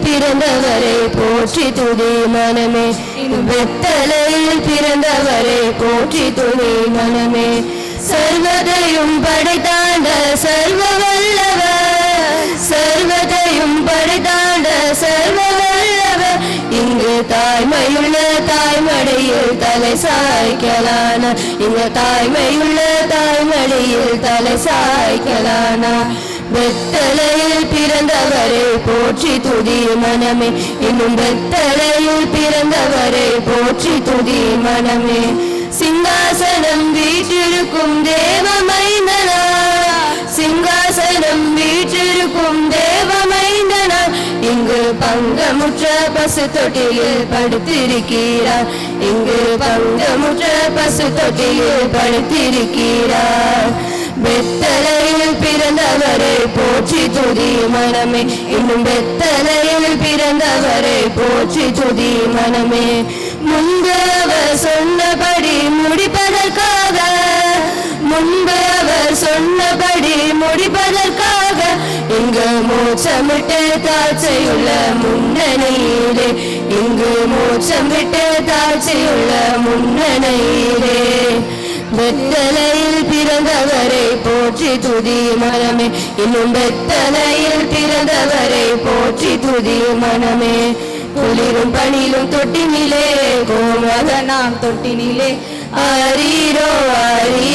பிறந்தவரை போற்றி துதி மனமே வெத்தலையில் பிறந்தவரை போற்றி துதி மனமே சர்வதையும் படைத்தாண்ட சர்வ வல்லவர் சர்வதையும் படைத்தாண்ட சர்வ வல்லவர் இங்கு தாய்மையுள்ள தாய்மடியில் தலை சாய்க்கலான இங்கு தாய்மையுள்ள தாய்மடியில் தலை சாய்க்கலான வெத்தலையில் பிறந்தவரை போற்றி துதி மனமே இன்னும் வெத்தலையில் பிறந்தவரை போற்றி துதி மனமே சிங்காசனம் வீற்றிருக்கும் தேவமைந்தனா சிங்காசனம் வீற்றிருக்கும் தேவமைந்தனா இங்கு பங்கமுற்ற பசு தொட்டியில் படுத்திருக்கிறார் இங்கு பங்கமுற்ற பசு தொட்டியில் படுத்திருக்கிறார் வெத்தலையில் பிறந்தவரை போற்றி துதி மனமே இன்னும் வெத்தலையில் பிறந்தவரை போற்றி துதி மனமே முன்பு அவர் சொன்னபடி முடிப்பதற்காக முன்பு அவர் சொன்னபடி முடிப்பதற்காக இங்கு மோட்சமிட்டு தாழ்ச்சியுள்ள முன்னணியிலே இங்கு மோட்சமிட்டு தாழ்ச்சியுள்ள முன்னணியிலே வெத்தலையில் பிறந்தவரை போற்றி துதி மனமே இன்னும் வெத்தலையில் பிறந்தவரை போற்றி துதி மனமே குளிரும் பணியிலும் தொட்டினிலே கோமகனாம் தொட்டினிலே ஆரீரோ ஆரி